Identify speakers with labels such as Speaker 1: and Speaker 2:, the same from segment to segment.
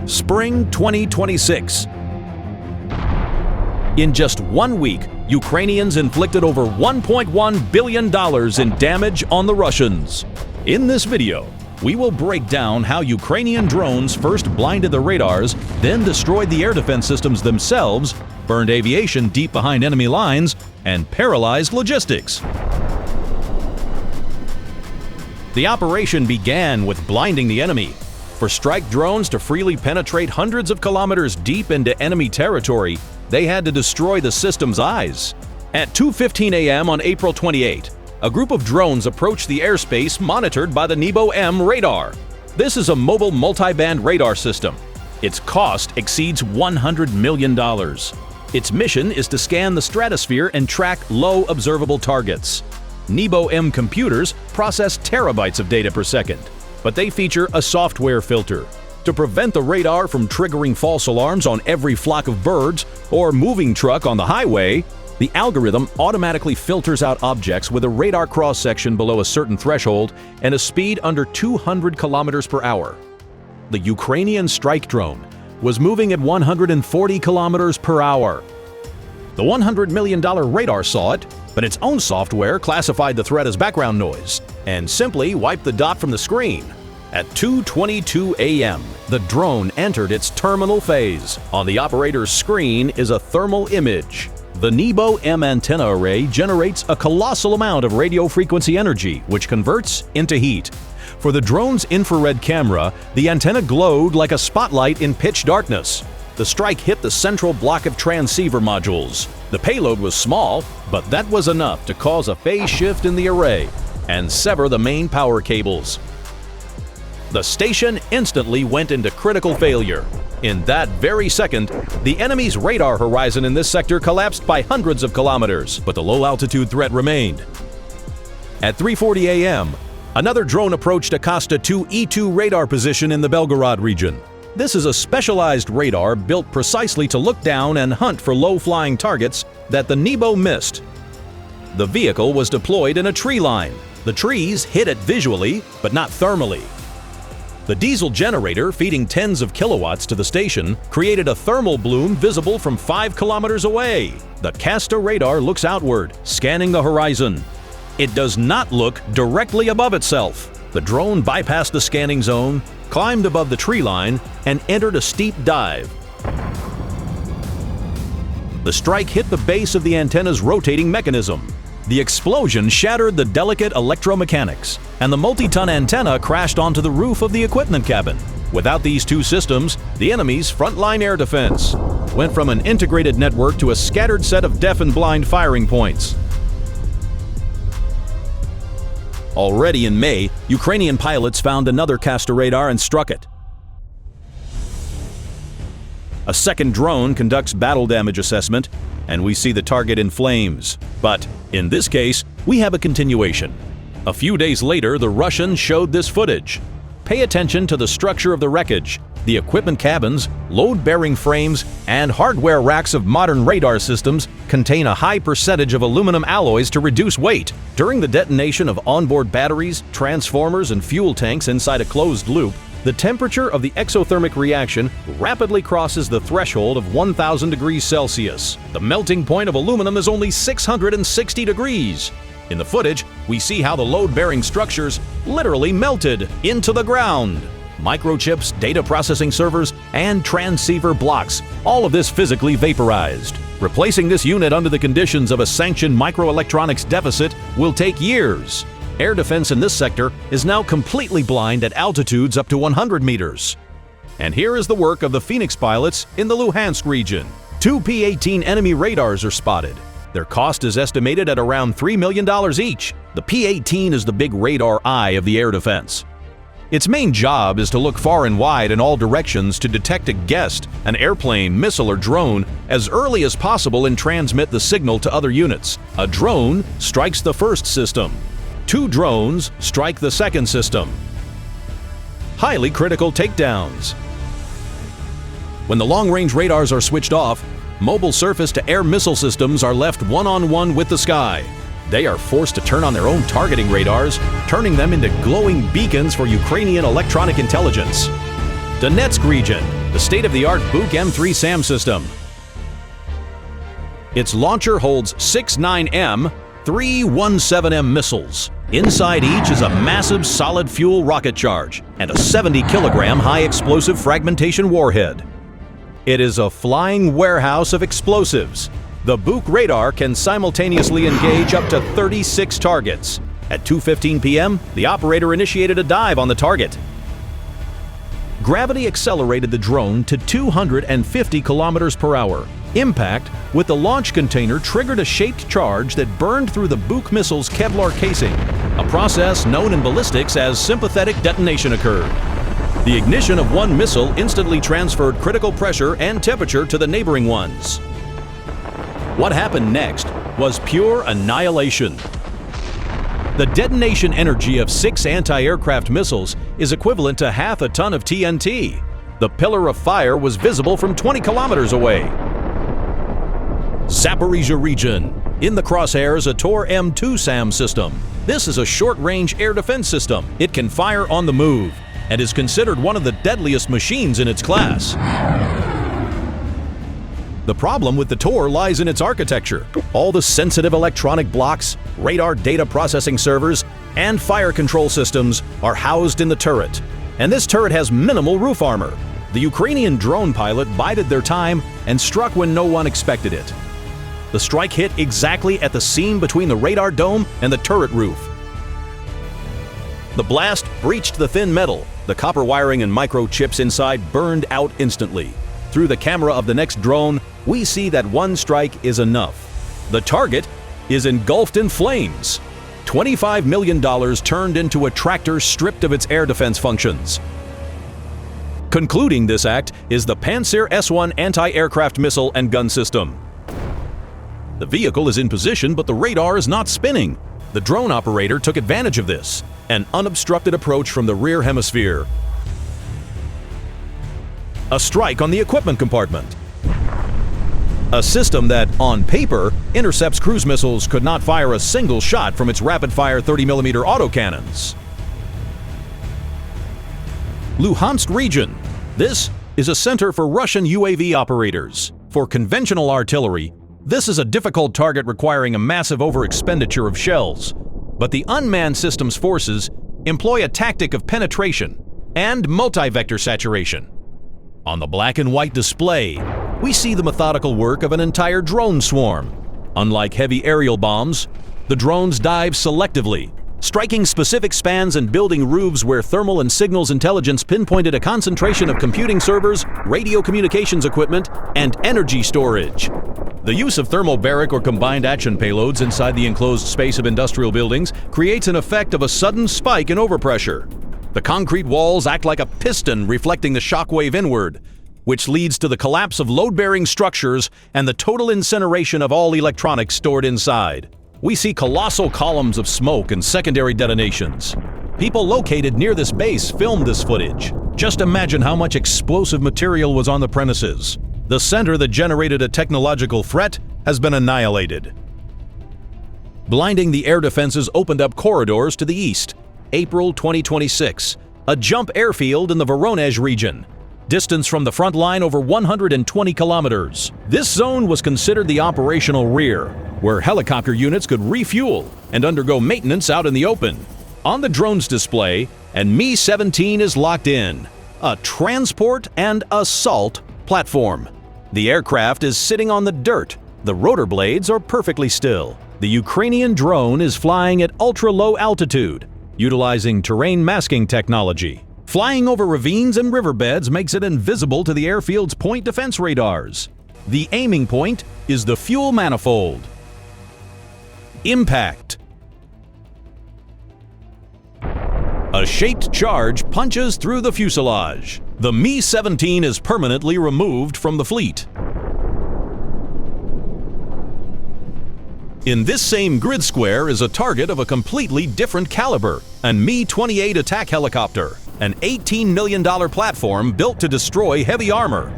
Speaker 1: Spring 2026. In just 1 week, Ukrainians inflicted over $1.1 billion in damage on the Russians. In this video, we will break down how Ukrainian drones first blinded the radars, then destroyed the air defense systems themselves, burned aviation deep behind enemy lines, and paralyzed logistics. The operation began with blinding the enemy. For strike drones to freely penetrate hundreds of kilometers deep into enemy territory, they had to destroy the system's eyes. At 2:15 a.m. on April 28, a group of drones approached the airspace monitored by the Nebo-M radar. This is a mobile multi-band radar system. Its cost exceeds $100 million. Its mission is to scan the stratosphere and track low observable targets. Nebo-M computers process terabytes of data per second, but they feature a software filter. To prevent the radar from triggering false alarms on every flock of birds or moving truck on the highway, the algorithm automatically filters out objects with a radar cross-section below a certain threshold and a speed under 200 kilometers per hour. The Ukrainian strike drone was moving at 140 kilometers per hour. The $100 million radar saw it, but its own software classified the threat as background noise and simply wiped the dot from the screen. At 2:22 a.m., the drone entered its terminal phase. On the operator's screen is a thermal image. The Nebo-M antenna array generates a colossal amount of radio frequency energy, which converts into heat. For the drone's infrared camera, the antenna glowed like a spotlight in pitch darkness. The strike hit the central block of transceiver modules. The payload was small, but that was enough to cause a phase shift in the array and sever the main power cables. The station instantly went into critical failure. In that very second, the enemy's radar horizon in this sector collapsed by hundreds of kilometers, but the low-altitude threat remained. At 3:40 a.m., another drone approached a Costa 2 E2 radar position in the Belgorod region. This is a specialized radar built precisely to look down and hunt for low-flying targets that the Nebo missed. The vehicle was deployed in a tree line. The trees hit it visually, but not thermally. The diesel generator feeding tens of kilowatts to the station created a thermal bloom visible from 5 kilometers away. The Casta radar looks outward, scanning the horizon. It does not look directly above itself. The drone bypassed the scanning zone, climbed above the tree line, and entered a steep dive. The strike hit the base of the antenna's rotating mechanism. The explosion shattered the delicate electromechanics, and the multi-ton antenna crashed onto the roof of the equipment cabin. Without these two systems, the enemy's frontline air defense went from an integrated network to a scattered set of deaf and blind firing points. Already in May, Ukrainian pilots found another Casta radar and struck it. A second drone conducts battle damage assessment, and we see the target in flames. But in this case, we have a continuation. A few days later, the Russians showed this footage. Pay attention to the structure of the wreckage. The equipment cabins, load-bearing frames, and hardware racks of modern radar systems contain a high percentage of aluminum alloys to reduce weight. During the detonation of onboard batteries, transformers, and fuel tanks inside a closed loop, the temperature of the exothermic reaction rapidly crosses the threshold of 1,000 degrees Celsius. The melting point of aluminum is only 660 degrees. In the footage, we see how the load-bearing structures literally melted into the ground. Microchips, data processing servers, and transceiver blocks, all of this physically vaporized. Replacing this unit under the conditions of a sanctioned microelectronics deficit will take years. Air defense in this sector is now completely blind at altitudes up to 100 meters. And here is the work of the Phoenix pilots in the Luhansk region. 2 P-18 enemy radars are spotted. Their cost is estimated at around $3 million each. The P-18 is the big radar eye of the air defense. Its main job is to look far and wide in all directions to detect a guest, an airplane, missile, or drone as early as possible and transmit the signal to other units. A drone strikes the first system. 2 drones strike the second system. Highly critical takedowns. When the long-range radars are switched off, mobile surface-to-air missile systems are left one-on-one with the sky. They are forced to turn on their own targeting radars, turning them into glowing beacons for Ukrainian electronic intelligence. Donetsk region. the state-of-the-art Buk M3 SAM system. Its launcher holds 6 9M, 3 17M missiles. Inside each is a massive solid-fuel rocket charge and a 70-kilogram high-explosive fragmentation warhead. It is a flying warehouse of explosives. The Buk radar can simultaneously engage up to 36 targets. At 2:15 p.m., the operator initiated a dive on the target. Gravity accelerated the drone to 250 kilometers per hour. Impact with the launch container triggered a shaped charge that burned through the Buk missile's Kevlar casing. A process known in ballistics as sympathetic detonation occurred. The ignition of one missile instantly transferred critical pressure and temperature to the neighboring ones. What happened next was pure annihilation. The detonation energy of 6 anti-aircraft missiles is equivalent to half a ton of TNT. The pillar of fire was visible from 20 kilometers away. Zaporizhzhia region. In the crosshairs, a Tor M2 SAM system. This is a short-range air defense system. It can fire on the move and is considered one of the deadliest machines in its class. The problem with the Tor lies in its architecture. All the sensitive electronic blocks, radar data processing servers, and fire control systems are housed in the turret. And this turret has minimal roof armor. The Ukrainian drone pilot bided their time and struck when no one expected it. The strike hit exactly at the seam between the radar dome and the turret roof. The blast breached the thin metal. The copper wiring and microchips inside burned out instantly. Through the camera of the next drone, we see that one strike is enough. The target is engulfed in flames. $25 million turned into a tractor stripped of its air defense functions. Concluding this act is the Pantsir S-1 anti-aircraft missile and gun system. The vehicle is in position, but the radar is not spinning. The drone operator took advantage of this, an unobstructed approach from the rear hemisphere. A strike on the equipment compartment. A system that, on paper, intercepts cruise missiles could not fire a single shot from its rapid-fire 30mm autocannons. Luhansk region. This is a center for Russian UAV operators. For conventional artillery, this is a difficult target requiring a massive overexpenditure of shells. But the unmanned systems forces employ a tactic of penetration and multi-vector saturation. On the black and white display, we see the methodical work of an entire drone swarm. Unlike heavy aerial bombs, the drones dive selectively, striking specific spans and building roofs where thermal and signals intelligence pinpointed a concentration of computing servers, radio communications equipment, and energy storage. The use of thermobaric or combined action payloads inside the enclosed space of industrial buildings creates an effect of a sudden spike in overpressure. The concrete walls act like a piston reflecting the shockwave inward, which leads to the collapse of load-bearing structures and the total incineration of all electronics stored inside. We see colossal columns of smoke and secondary detonations. People located near this base filmed this footage. Just imagine how much explosive material was on the premises. The center that generated a technological threat has been annihilated. Blinding the air defenses opened up corridors to the east. April 2026. A jump airfield in the Voronezh region. Distance from the front line over 120 kilometers. This zone was considered the operational rear, where helicopter units could refuel and undergo maintenance out in the open. On the drone's display, an Mi-17 is locked in. A transport and assault platform. The aircraft is sitting on the dirt. The rotor blades are perfectly still. The Ukrainian drone is flying at ultra-low altitude, utilizing terrain masking technology. Flying over ravines and riverbeds makes it invisible to the airfield's point defense radars. The aiming point is the fuel manifold. Impact. A shaped charge punches through the fuselage. The Mi-17 is permanently removed from the fleet. In this same grid square is a target of a completely different caliber, an Mi-28 attack helicopter, an $18 million platform built to destroy heavy armor.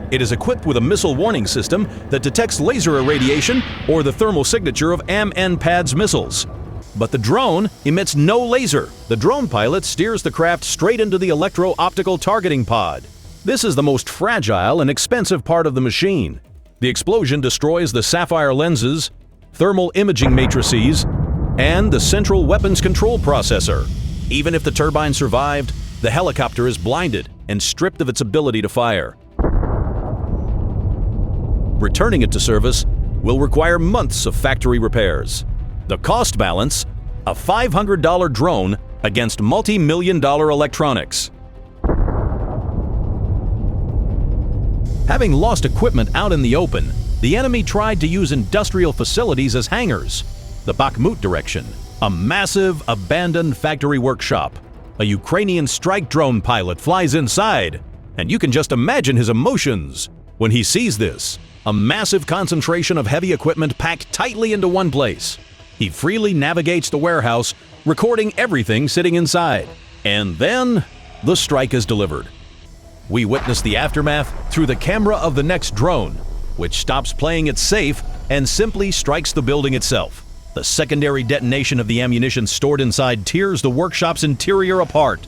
Speaker 1: It is equipped with a missile warning system that detects laser irradiation or the thermal signature of AMN-PADS missiles. But the drone emits no laser. The drone pilot steers the craft straight into the electro-optical targeting pod. This is the most fragile and expensive part of the machine. The explosion destroys the sapphire lenses, thermal imaging matrices, and the central weapons control processor. Even if the turbine survived, the helicopter is blinded and stripped of its ability to fire. Returning it to service will require months of factory repairs. The cost balance: a $500 drone against multi-million-dollar electronics. Having lost equipment out in the open, the enemy tried to use industrial facilities as hangars. The Bakhmut direction, a massive, abandoned factory workshop. A Ukrainian strike drone pilot flies inside, and you can just imagine his emotions when he sees this. A massive concentration of heavy equipment packed tightly into one place. He freely navigates the warehouse, recording everything sitting inside. And then, the strike is delivered. We witness the aftermath through the camera of the next drone, which stops playing it safe and simply strikes the building itself. The secondary detonation of the ammunition stored inside tears the workshop's interior apart.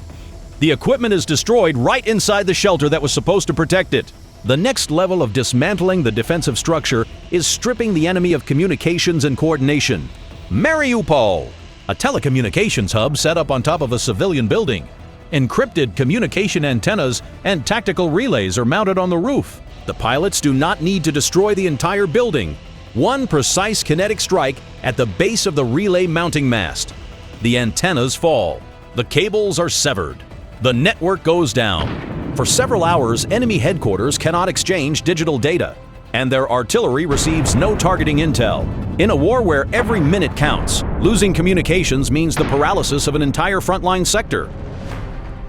Speaker 1: The equipment is destroyed right inside the shelter that was supposed to protect it. The next level of dismantling the defensive structure is stripping the enemy of communications and coordination. Mariupol, a telecommunications hub set up on top of a civilian building. Encrypted communication antennas and tactical relays are mounted on the roof. The pilots do not need to destroy the entire building. One precise kinetic strike at the base of the relay mounting mast. The antennas fall. The cables are severed. The network goes down. For several hours, enemy headquarters cannot exchange digital data, and their artillery receives no targeting intel. In a war where every minute counts, losing communications means the paralysis of an entire frontline sector.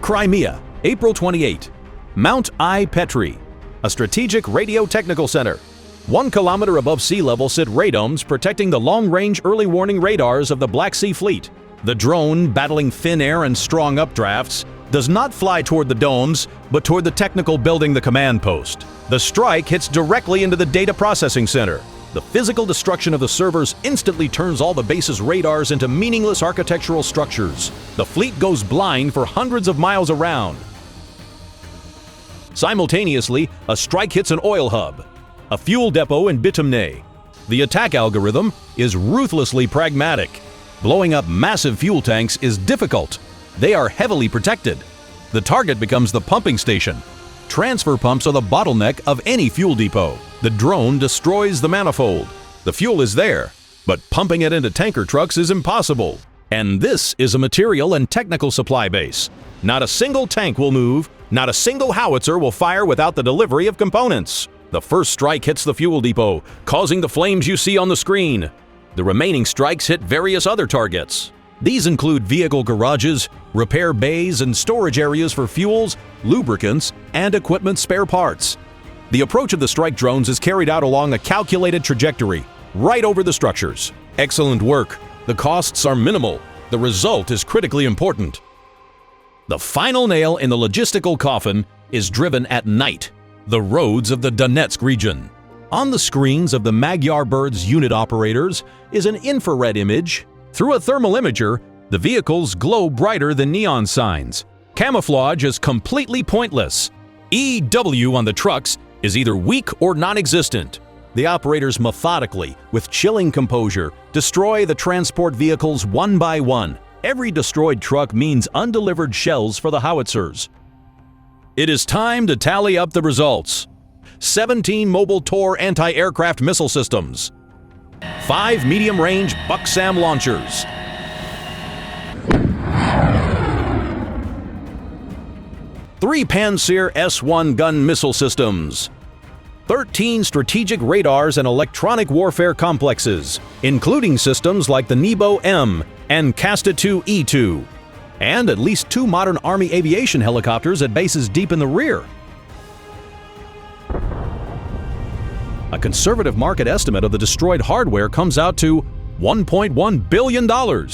Speaker 1: Crimea, April 28. Mount Ai-Petri, a strategic radio technical center. 1 kilometer above sea level sit radomes protecting the long-range early warning radars of the Black Sea Fleet. The drone, battling thin air and strong updrafts, does not fly toward the domes, but toward the technical building, the command post. The strike hits directly into the data processing center. The physical destruction of the servers instantly turns all the base's radars into meaningless architectural structures. The fleet goes blind for hundreds of miles around. Simultaneously, a strike hits an oil hub, a fuel depot in Bitumne. The attack algorithm is ruthlessly pragmatic. Blowing up massive fuel tanks is difficult. They are heavily protected. The target becomes the pumping station. Transfer pumps are the bottleneck of any fuel depot. The drone destroys the manifold. The fuel is there, but pumping it into tanker trucks is impossible. And this is a material and technical supply base. Not a single tank will move, not a single howitzer will fire without the delivery of components. The first strike hits the fuel depot, causing the flames you see on the screen. The remaining strikes hit various other targets. These include vehicle garages, repair bays, and storage areas for fuels, lubricants, and equipment spare parts. The approach of the strike drones is carried out along a calculated trajectory, right over the structures. Excellent work. The costs are minimal. The result is critically important. The final nail in the logistical coffin is driven at night, the roads of the Donetsk region. On the screens of the Magyar Bird's unit operators is an infrared image. Through a thermal imager, the vehicles glow brighter than neon signs. Camouflage is completely pointless. EW on the trucks is either weak or non-existent. The operators methodically, with chilling composure, destroy the transport vehicles one by one. Every destroyed truck means undelivered shells for the howitzers. It is time to tally up the results. 17 mobile Tor anti-aircraft missile systems. 5 medium-range Bucksam launchers. 3 Pantsir S-1 gun missile systems. 13 strategic radars and electronic warfare complexes, including systems like the Nebo-M and Kasta-2E2, and at least 2 modern Army aviation helicopters at bases deep in the rear. A conservative market estimate of the destroyed hardware comes out to $1.1 billion.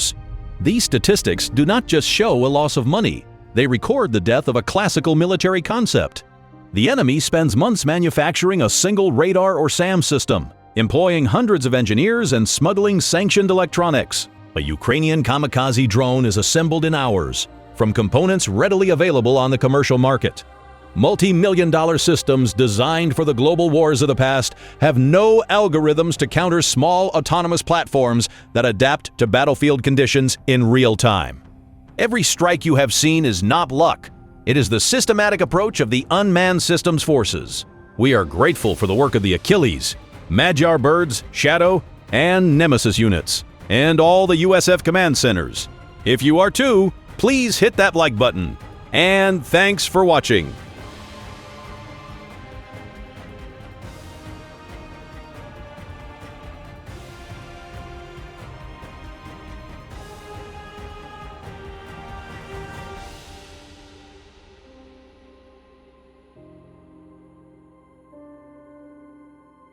Speaker 1: These statistics do not just show a loss of money, they record the death of a classical military concept. The enemy spends months manufacturing a single radar or SAM system, employing hundreds of engineers and smuggling sanctioned electronics. A Ukrainian kamikaze drone is assembled in hours, from components readily available on the commercial market. Multi-million-dollar systems designed for the global wars of the past have no algorithms to counter small autonomous platforms that adapt to battlefield conditions in real time. Every strike you have seen is not luck. It is the systematic approach of the unmanned systems forces. We are grateful for the work of the Achilles, Magyar Birds, Shadow, and Nemesis units, and all the USF command centers. If you are too, please hit that like button. And thanks for watching.